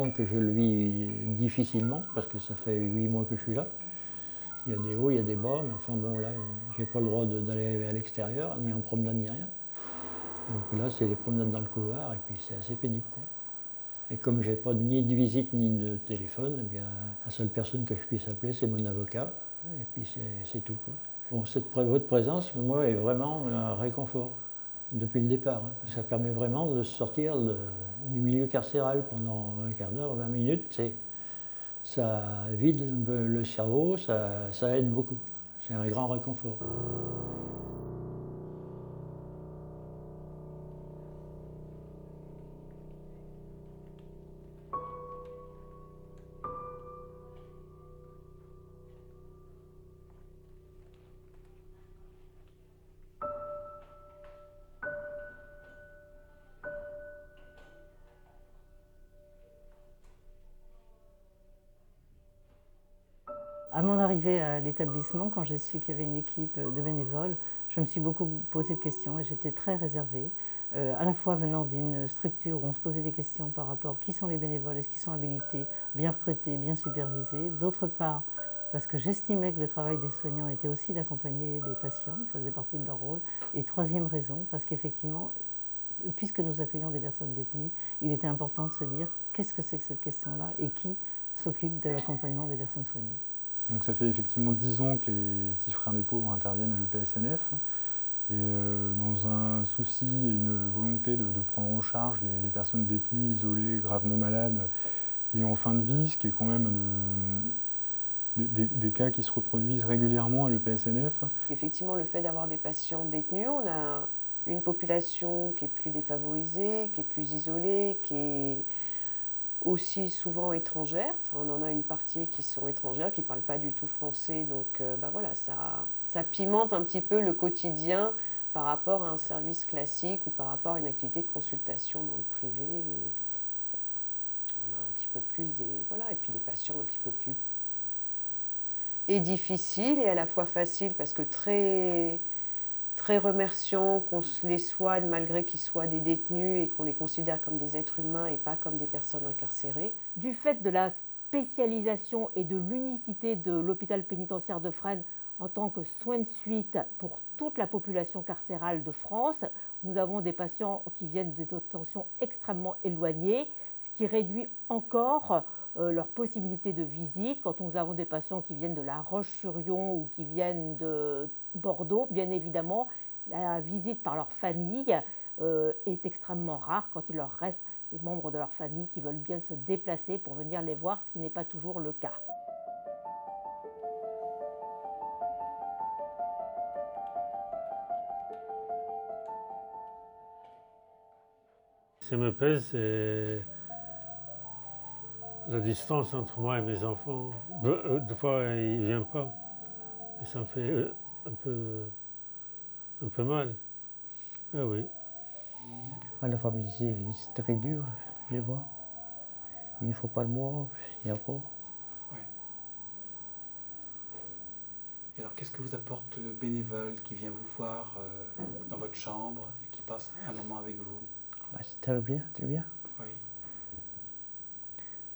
disons que je le vis difficilement, parce que ça fait 8 mois que je suis là. Il y a des hauts, il y a des bas, mais enfin bon, là, j'ai pas le droit d'aller à l'extérieur, ni en promenade, ni rien. Donc là, c'est les promenades dans le couloir, et puis c'est assez pénible, quoi. Et comme j'ai pas ni de visite, ni de téléphone, eh bien, la seule personne que je puisse appeler, c'est mon avocat, et puis c'est tout, quoi. Bon, votre présence, moi, est vraiment un réconfort, depuis le départ. Hein. Ça permet vraiment de sortir du milieu carcéral pendant un quart d'heure, 20 minutes. Ça vide le cerveau, ça aide beaucoup. C'est un grand réconfort. À mon arrivée à l'établissement, quand j'ai su qu'il y avait une équipe de bénévoles, je me suis beaucoup posé de questions et j'étais très réservée. À la fois venant d'une structure où on se posait des questions par rapport à qui sont les bénévoles, est-ce qu'ils sont habilités, bien recrutés, bien supervisés. D'autre part, parce que j'estimais que le travail des soignants était aussi d'accompagner les patients, que ça faisait partie de leur rôle. Et troisième raison, parce qu'effectivement, puisque nous accueillons des personnes détenues, il était important de se dire qu'est-ce que c'est que cette question-là et qui s'occupe de l'accompagnement des personnes soignées. Donc ça fait effectivement 10 ans que les petits frères des pauvres interviennent à l'EPSNF. Et dans un souci et une volonté de prendre en charge les personnes détenues, isolées, gravement malades et en fin de vie, ce qui est quand même des cas qui se reproduisent régulièrement à l'EPSNF. Effectivement, le fait d'avoir des patients détenus, on a une population qui est plus défavorisée, qui est plus isolée, qui est aussi souvent étrangères. Enfin, on en a une partie qui sont étrangères, qui ne parlent pas du tout français. Donc voilà, ça pimente un petit peu le quotidien par rapport à un service classique ou par rapport à une activité de consultation dans le privé. Et on a un petit peu plus voilà, et puis des patients un petit peu plus difficiles et à la fois faciles parce que très remerciants qu'on les soigne malgré qu'ils soient des détenus et qu'on les considère comme des êtres humains et pas comme des personnes incarcérées. Du fait de la spécialisation et de l'unicité de l'hôpital pénitentiaire de Fresnes en tant que soin de suite pour toute la population carcérale de France, nous avons des patients qui viennent de détentions extrêmement éloignées, ce qui réduit encore leur possibilité de visite. Quand nous avons des patients qui viennent de La Roche-sur-Yon ou qui viennent de Bordeaux, bien évidemment, la visite par leur famille est extrêmement rare quand il leur reste des membres de leur famille qui veulent bien se déplacer pour venir les voir, ce qui n'est pas toujours le cas. Ce qui me pèse, c'est la distance entre moi et mes enfants. Des fois, ils ne viennent pas. Et ça me fait un peu mal. Ah oui. La famille, c'est très dur, je vois. Une fois par mois, et encore. Oui. Et alors, qu'est-ce que vous apporte le bénévole qui vient vous voir dans votre chambre et qui passe un moment avec vous? C'est très bien, très bien. Oui.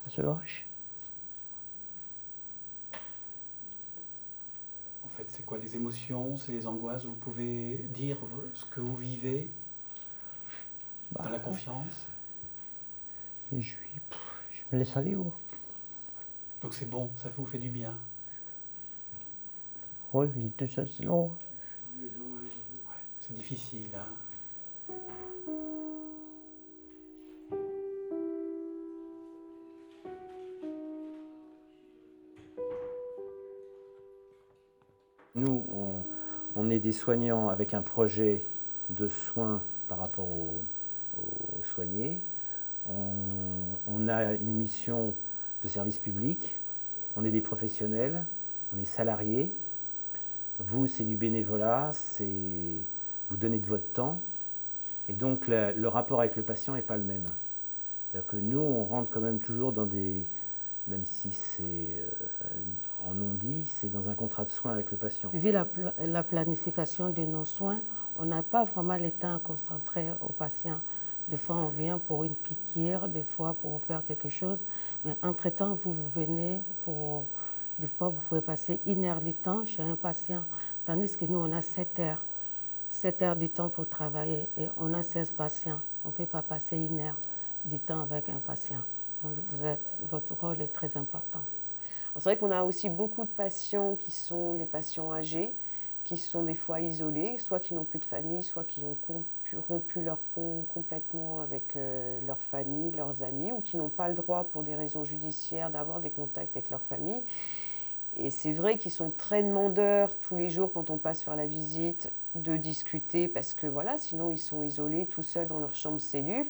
Ça se lâche. En fait, c'est quoi les émotions, c'est les angoisses? Vous pouvez dire ce que vous vivez dans la confiance? Je me laisse aller, quoi. Donc c'est bon, ça vous fait du bien? Oui, mais tout seul, c'est long. Ouais, c'est difficile, hein? Nous, on est des soignants avec un projet de soins par rapport aux soignés. On a une mission de service public. On est des professionnels, on est salariés. Vous, c'est du bénévolat, vous donnez de votre temps. Et donc, le rapport avec le patient n'est pas le même. C'est-à-dire que nous, on rentre quand même toujours dans des... Même si c'est en non-dit, c'est dans un contrat de soins avec le patient. Vu la planification de nos soins, on n'a pas vraiment le temps à concentrer aux patients. Des fois, on vient pour une piqûre, des fois pour faire quelque chose. Mais entre-temps, vous venez pour... Des fois, vous pouvez passer 1 heure du temps chez un patient, tandis que nous, on a 7 heures. 7 heures du temps pour travailler et on a 16 patients. On ne peut pas passer 1 heure du temps avec un patient. Donc, votre rôle est très important. C'est vrai qu'on a aussi beaucoup de patients qui sont des patients âgés, qui sont des fois isolés, soit qui n'ont plus de famille, soit qui ont rompu leur pont complètement avec leur famille, leurs amis, ou qui n'ont pas le droit, pour des raisons judiciaires, d'avoir des contacts avec leur famille. Et c'est vrai qu'ils sont très demandeurs tous les jours quand on passe faire la visite, de discuter, parce que voilà, sinon ils sont isolés tout seuls dans leur chambre cellule,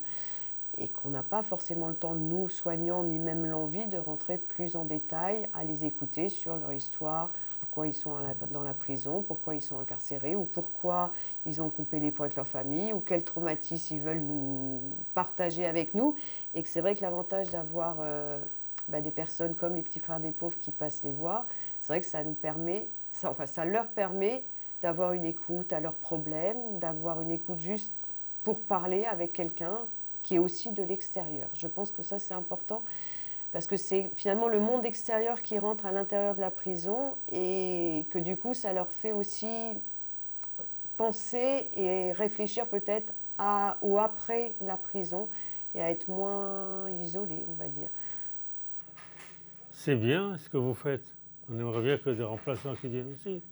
et qu'on n'a pas forcément le temps, nous, soignants, ni même l'envie de rentrer plus en détail à les écouter sur leur histoire, pourquoi ils sont dans la prison, pourquoi ils sont incarcérés, ou pourquoi ils ont coupé les ponts avec leur famille, ou quel traumatisme ils veulent nous partager avec nous. Et que c'est vrai que l'avantage d'avoir des personnes comme les petits frères des pauvres qui passent les voir, c'est vrai que ça nous permet, ça leur permet d'avoir une écoute à leurs problèmes, d'avoir une écoute juste pour parler avec quelqu'un qui est aussi de l'extérieur. Je pense que ça, c'est important, parce que c'est finalement le monde extérieur qui rentre à l'intérieur de la prison, et que du coup, ça leur fait aussi penser et réfléchir peut-être à ou après la prison, et à être moins isolés, on va dire. C'est bien ce que vous faites. On aimerait bien que des remplaçants qui viennent aussi.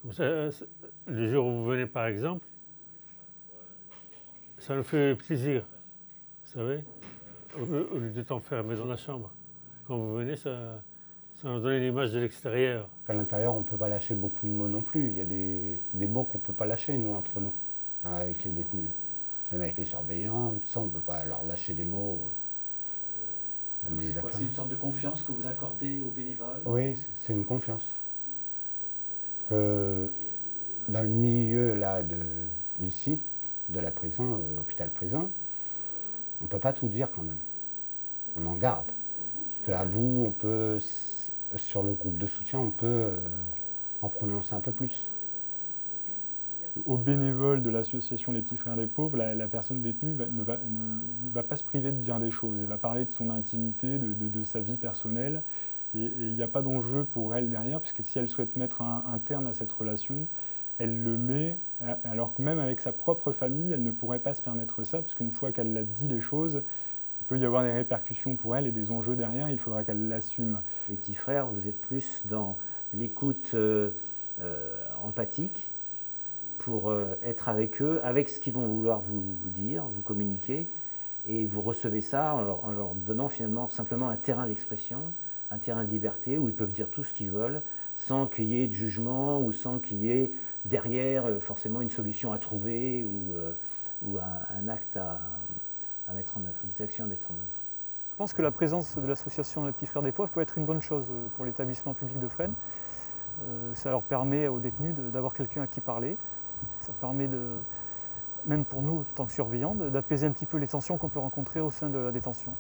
Comme ça, le jour où vous venez, par exemple, ça nous fait plaisir, vous savez, au lieu d'être enfermé dans la chambre. Quand vous venez, ça nous donne une image de l'extérieur. À l'intérieur, on ne peut pas lâcher beaucoup de mots non plus. Il y a des mots qu'on ne peut pas lâcher, nous, entre nous, avec les détenus. Même avec les surveillants, tout ça, on ne peut pas leur lâcher des mots. C'est quoi? C'est une sorte de confiance que vous accordez aux bénévoles? Oui, c'est une confiance. Dans le milieu là, du site, de la prison, hôpital-prison, on ne peut pas tout dire quand même. On en garde. À vous, on peut, sur le groupe de soutien, on peut en prononcer un peu plus. Aux bénévoles de l'association Les Petits Frères des Pauvres, la personne détenue ne va pas se priver de dire des choses. Elle va parler de son intimité, de sa vie personnelle. Et il n'y a pas d'enjeu pour elle derrière, puisque si elle souhaite mettre un terme à cette relation, elle le met, alors que même avec sa propre famille, elle ne pourrait pas se permettre ça, parce qu'une fois qu'elle a dit les choses, il peut y avoir des répercussions pour elle et des enjeux derrière, il faudra qu'elle l'assume. Les petits frères, vous êtes plus dans l'écoute empathique, pour être avec eux, avec ce qu'ils vont vouloir vous dire, vous communiquer, et vous recevez ça en leur donnant finalement simplement un terrain d'expression, un terrain de liberté où ils peuvent dire tout ce qu'ils veulent, sans qu'il y ait de jugement ou sans qu'il y ait derrière forcément une solution à trouver ou un acte à mettre en œuvre, des actions à mettre en œuvre. Je pense que la présence de l'association Les Petits Frères des Pauvres peut être une bonne chose pour l'établissement public de Fresnes. Ça leur permet aux détenus d'avoir quelqu'un à qui parler. Ça permet, même pour nous, en tant que surveillants, d'apaiser un petit peu les tensions qu'on peut rencontrer au sein de la détention.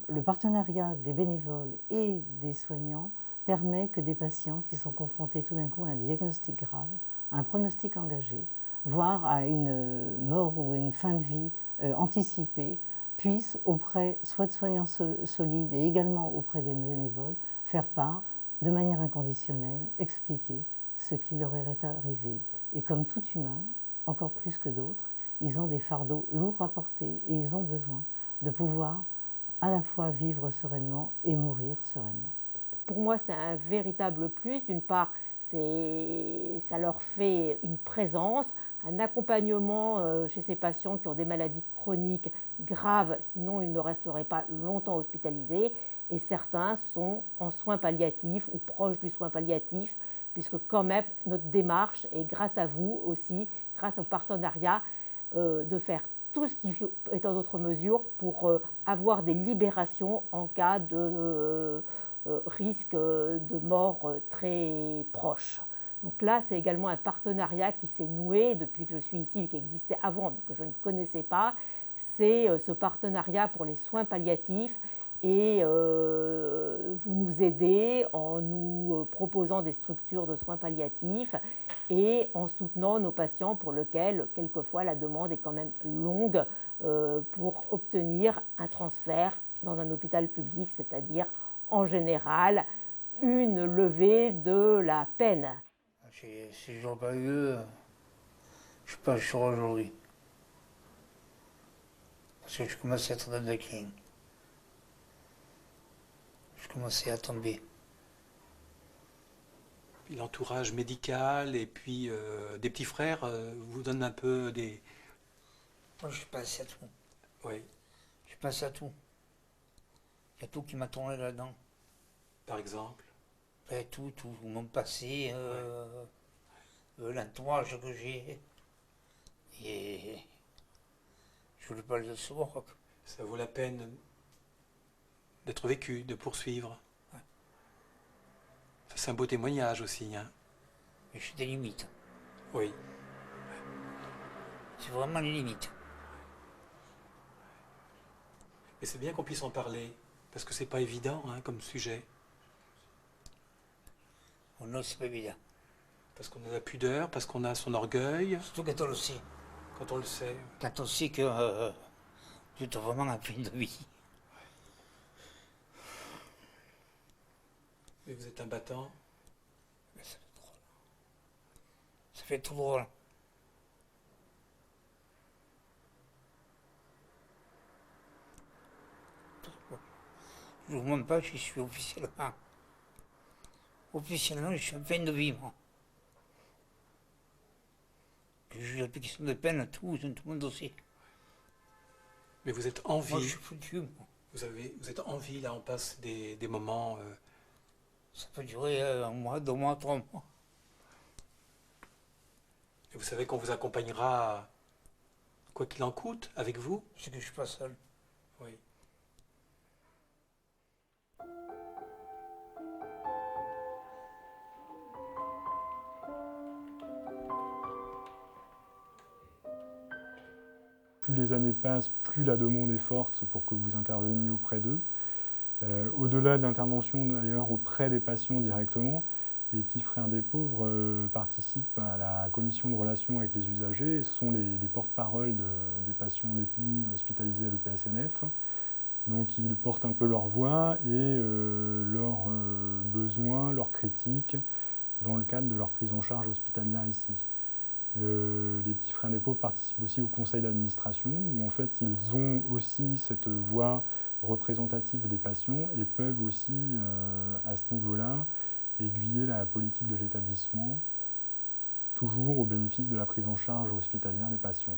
Le partenariat des bénévoles et des soignants permet que des patients qui sont confrontés tout d'un coup à un diagnostic grave, à un pronostic engagé, voire à une mort ou une fin de vie anticipée, puissent auprès soit de soignants solides et également auprès des bénévoles faire part de manière inconditionnelle, expliquer ce qui leur est arrivé. Et comme tout humain, encore plus que d'autres, ils ont des fardeaux lourds à porter et ils ont besoin de pouvoir à la fois vivre sereinement et mourir sereinement. Pour moi, c'est un véritable plus. D'une part, ça leur fait une présence, un accompagnement chez ces patients qui ont des maladies chroniques graves, sinon ils ne resteraient pas longtemps hospitalisés. Et certains sont en soins palliatifs ou proches du soin palliatif, puisque quand même notre démarche est grâce à vous aussi, grâce au partenariat, de faire tout ce qui est en notre mesure pour avoir des libérations en cas de risque de mort très proche. Donc là, c'est également un partenariat qui s'est noué depuis que je suis ici, qui existait avant, mais que je ne connaissais pas. C'est ce partenariat pour les soins palliatifs. Et vous nous aidez en nous proposant des structures de soins palliatifs et en soutenant nos patients pour lesquels, quelquefois, la demande est quand même longue pour obtenir un transfert dans un hôpital public, c'est-à-dire en général une levée de la peine. Si je n'aurais pas eu eux, je ne suis pas sûr aujourd'hui. Parce que je commençais à être dans le déclin. Je commençais à tomber. Puis l'entourage médical et puis des petits frères vous donnent un peu des... Moi, je suis passé à tout. Oui. Je suis passé à tout. Il y a tout qui m'a tourné là-dedans. Par exemple? Tout, mon passé, l'entourage que j'ai. Et je voulais pas le savoir. Ça vaut la peine d'être vécu, de poursuivre. Ouais. C'est un beau témoignage aussi. Hein. Mais j'ai des limites. Oui. C'est vraiment les limites. Mais c'est bien qu'on puisse en parler, parce que c'est pas évident hein, comme sujet. Oh non, c'est pas évident. Parce qu'on a la pudeur, parce qu'on a son orgueil. Surtout quand on le sait. Quand on le sait. Quand on sait que tu es vraiment en fin de vie. Mais vous êtes un battant. Mais ça fait drôle. Ça fait trop drôle. Je ne vous montre pas, je suis officiellement. Officiellement, je suis en fin de vie, moi. Je juge l'application de peine à tout mon dossier. Mais vous êtes en vie. Moi, je suis foutu, moi. Vous êtes en vie, là, on passe des moments... Ça peut durer 1 mois, 2 mois, 3 mois. Et vous savez qu'on vous accompagnera, quoi qu'il en coûte, avec vous? C'est que je suis pas seul. Oui. Plus les années passent, plus la demande est forte pour que vous interveniez auprès d'eux. Au-delà de l'intervention d'ailleurs auprès des patients directement, les petits frères des pauvres participent à la commission de relations avec les usagers et sont les porte-parole des patients détenus hospitalisés à l'EPSNF. Donc ils portent un peu leur voix et leurs besoins, leurs critiques dans le cadre de leur prise en charge hospitalière ici. Les petits frères des pauvres participent aussi au conseil d'administration où en fait ils ont aussi cette voix représentative des patients et peuvent aussi à ce niveau-là aiguiller la politique de l'établissement, toujours au bénéfice de la prise en charge hospitalière des patients.